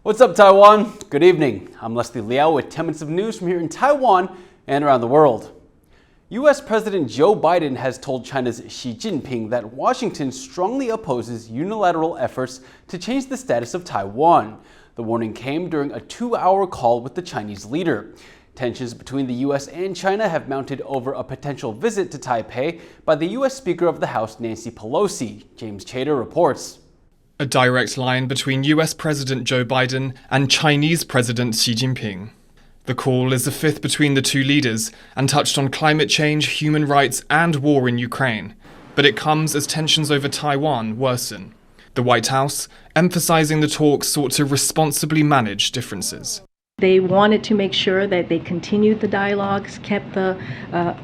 What's up, Taiwan? Good evening. I'm Liao with 10 minutes of news from here in Taiwan and around the world. U.S. President Joe Biden has told China's Xi Jinping that Washington strongly opposes unilateral efforts to change the status of Taiwan. The warning came during a 2-hour call with the Chinese leader. Tensions between the U.S. and China have mounted over a potential visit to Taipei by the U.S. Speaker of the House, Nancy Pelosi. James Chater reports. A direct line between US President Joe Biden and Chinese President Xi Jinping. The call is the fifth between the two leaders and touched on climate change, human rights, and war in Ukraine. But it comes as tensions over Taiwan worsen. The White House, emphasizing the talks sought to responsibly manage differences. They wanted to make sure that they continued the dialogues, kept the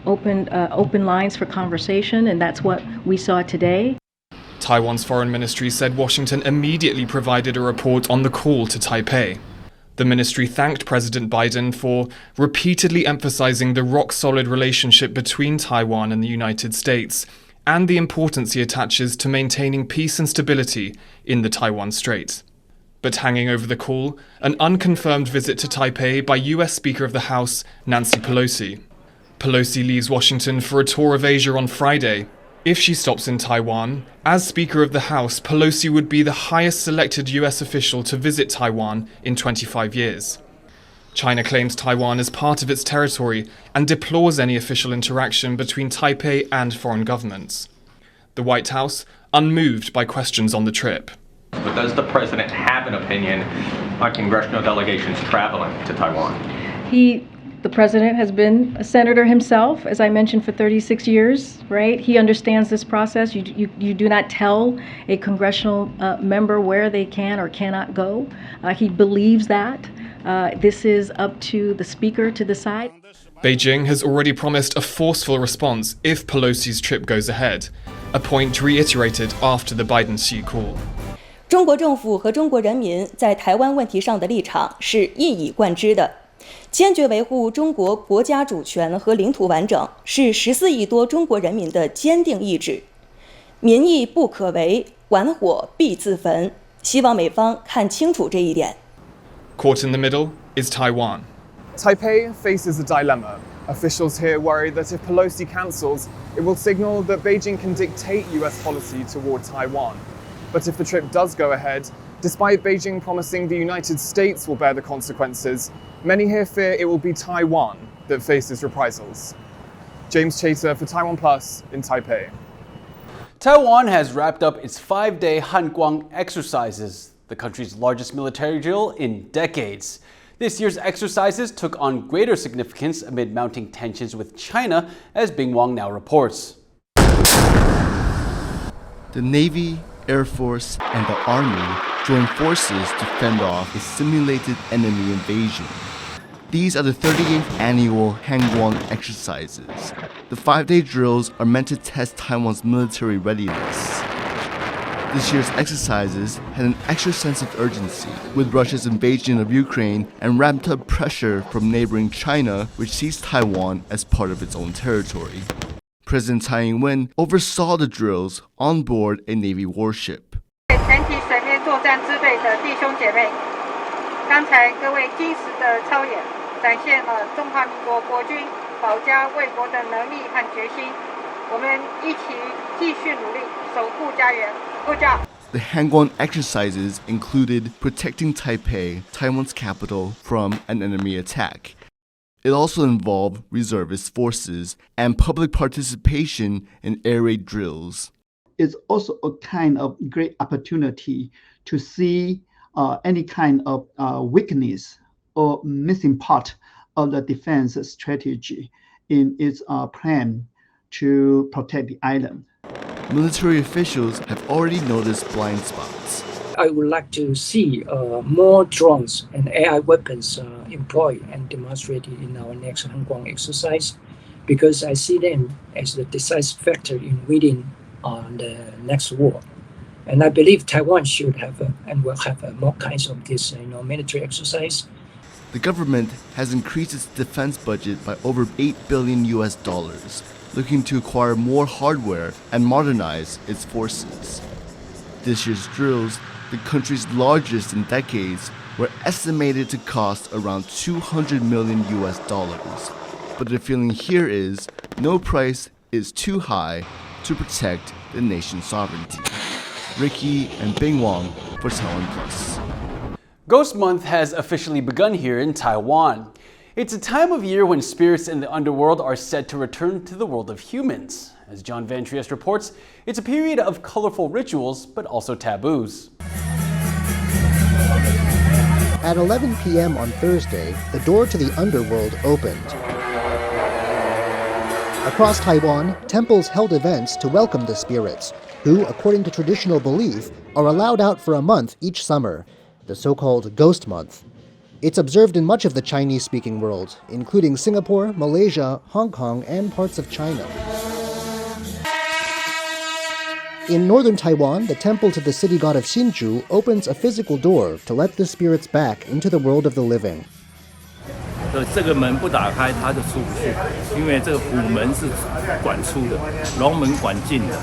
open lines for conversation, and that's what we saw today. Taiwan's foreign ministry said Washington immediately provided a report on the call to Taipei. The ministry thanked President Biden for repeatedly emphasizing the rock-solid relationship between Taiwan and the United States and the importance he attaches to maintaining peace and stability in the Taiwan Strait. But hanging over the call, an unconfirmed visit to Taipei by US Speaker of the House, Nancy Pelosi. Pelosi leaves Washington for a tour of Asia on Friday. If she stops in Taiwan, as Speaker of the House, Pelosi would be the highest selected US official to visit Taiwan in 25 years. China claims Taiwan as part of its territory and deplores any official interaction between Taipei and foreign governments. The White House, unmoved by questions on the trip. But does the president have an opinion on congressional delegations traveling to Taiwan? The president has been a senator himself, as I mentioned, for 36 years, right? He understands this process. You do not tell a congressional member where they can or cannot go. He believes that. This is up to the speaker to decide. Beijing has already promised a forceful response if Pelosi's trip goes ahead, a point reiterated after the Biden-Xi call. 中国政府和中国人民在台湾问题上的立场是一以贯之的。坚决维护中国国家主权和领土完整是14亿多中国人民的坚定意志。民意不可违，玩火必自焚。希望美方看清楚这一点。Caught in the middle is Taiwan. Taipei faces a dilemma. Officials here worry that if Pelosi cancels, it will signal that Beijing can dictate US policy toward Taiwan. But if the trip does go ahead, despite Beijing promising the United States will bear the consequences, many here fear it will be Taiwan that faces reprisals. James Chater for TaiwanPlus in Taipei. Taiwan has wrapped up its 5-day Kuang exercises, the country's largest military drill in decades. This year's exercises took on greater significance amid mounting tensions with China, as Bing Wang now reports. The Navy, Air Force, and the Army join forces to fend off a simulated enemy invasion. These are the 38th annual Kuang exercises. The 5-day drills are meant to test Taiwan's military readiness. This year's exercises had an extra sense of urgency with Russia's invasion of Ukraine and ramped up pressure from neighboring China, which sees Taiwan as part of its own territory. President Tsai Ing-wen oversaw the drills on board a Navy warship. 全体水面作战支队的弟兄姐妹，刚才各位精实的操演，展现了中华民国国军保家卫国的能力和决心。我们一起继续努力，守护家园。Good job. The Kuang exercises included protecting Taipei, Taiwan's capital, from an enemy attack. It also involved reservist forces and public participation in air raid drills. It's also a kind of great opportunity to see any kind of weakness or missing part of the defense strategy in its plan to protect the island. Military officials have already noticed blind spots. I would like to see more drones and AI weapons employed and demonstrated in our next Kuang exercise, because I see them as the decisive factor in winning the next war. And I believe Taiwan should have and will have more kinds of this military exercise. The government has increased its defense budget by over $8 billion, looking to acquire more hardware and modernize its forces. This year's drills, the country's largest in decades, were estimated to cost around 200 million US dollars. But the feeling here is no price is too high to protect the nation's sovereignty. Ricky and Bing Wang for TaiwanPlus. Ghost Month has officially begun here in Taiwan. It's a time of year when spirits in the underworld are said to return to the world of humans. As John Van Trieste reports, it's a period of colorful rituals, but also taboos. At 11 p.m. on Thursday, the door to the underworld opened. Across Taiwan, temples held events to welcome the spirits, who, according to traditional belief, are allowed out for a month each summer, the so-called Ghost Month. It's observed in much of the Chinese-speaking world, including Singapore, Malaysia, Hong Kong, and parts of China. In northern Taiwan, the temple to the city god of Hsinchu opens a physical door to let the spirits back into the world of the living. 这个门不打开，它就出不去，因为这个虎门是管出的，龙门管进的，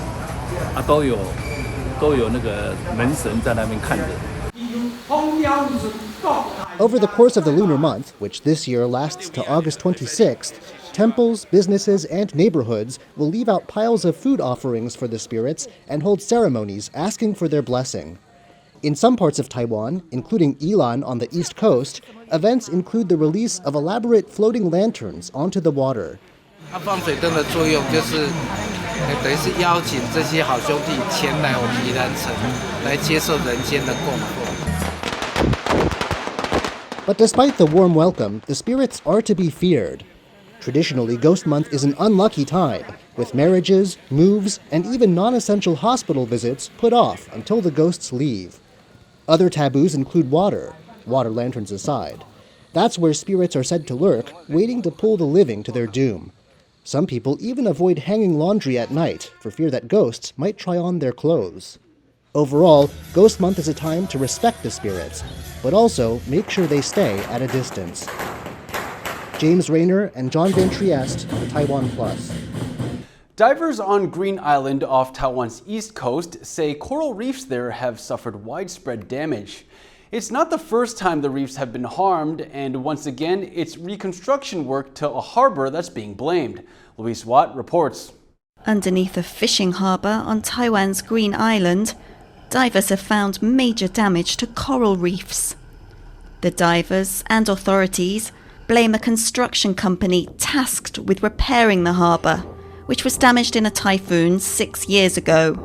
都有那个门神在那边看着。 Over the course of the lunar month, which this year lasts to August 26th, temples, businesses, and neighborhoods will leave out piles of food offerings for the spirits and hold ceremonies asking for their blessing. In some parts of Taiwan, including Yilan on the east coast, events include the release of elaborate floating lanterns onto the water. 它放水灯的作用就是，等于是邀请这些好兄弟前来我们宜兰城，来接受人间的供奉。 But despite the warm welcome, the spirits are to be feared. Traditionally, Ghost Month is an unlucky time, with marriages, moves, and even non-essential hospital visits put off until the ghosts leave. Other taboos include water lanterns aside. That's where spirits are said to lurk, waiting to pull the living to their doom. Some people even avoid hanging laundry at night for fear that ghosts might try on their clothes. Overall, Ghost Month is a time to respect the spirits, but also make sure they stay at a distance. James Rayner and John Van Trieste for TaiwanPlus. Divers on Green Island off Taiwan's east coast say coral reefs there have suffered widespread damage. It's not the first time the reefs have been harmed, and once again, it's reconstruction work to a harbor that's being blamed. Louise Watt reports. Underneath a fishing harbor on Taiwan's Green Island, divers have found major damage to coral reefs. The divers and authorities blame a construction company tasked with repairing the harbour, which was damaged in a typhoon 6 years ago.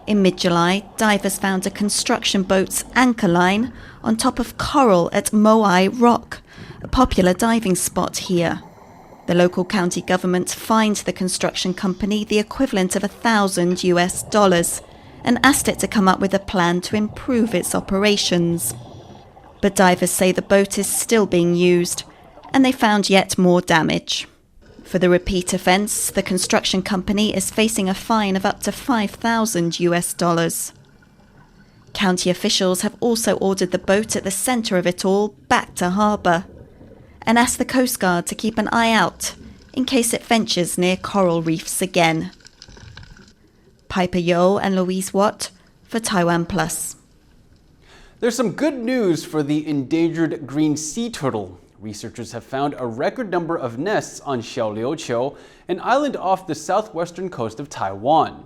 In mid-July, divers found a construction boat's anchor line on top of coral at Moai Rock, a popular diving spot here. The local county government fined the construction company the equivalent of $1,000 US and asked it to come up with a plan to improve its operations. But divers say the boat is still being used, and they found yet more damage. For the repeat offence, the construction company is facing a fine of up to $5,000 US. County officials have also ordered the boat at the centre of it all back to harbour and asked the Coast Guard to keep an eye out in case it ventures near coral reefs again. Piper Yo and Louise Watt for TaiwanPlus. There's some good news for the endangered green sea turtle. Researchers have found a record number of nests on Xiaoliuqiu, an island off the southwestern coast of Taiwan.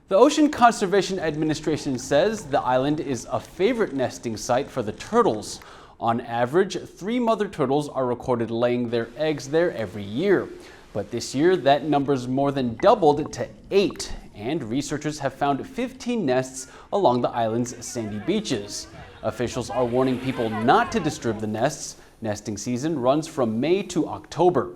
The Ocean Conservation Administration says the island is a favorite nesting site for the turtles. On average, 3 mother turtles are recorded laying their eggs there every year. But this year, that number's more than doubled to 8, and researchers have found 15 nests along the island's sandy beaches. Officials are warning people not to disturb the nests. Nesting season runs from May to October.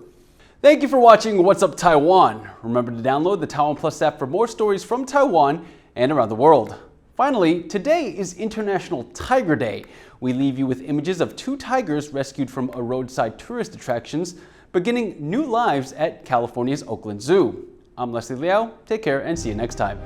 Thank you for watching What's Up Taiwan. Remember to download the TaiwanPlus app for more stories from Taiwan and around the world. Finally, today is International Tiger Day. We leave you with images of 2 tigers rescued from a roadside tourist attractions, beginning new lives at California's Oakland Zoo. I'm Leslie Liao. Take care and see you next time.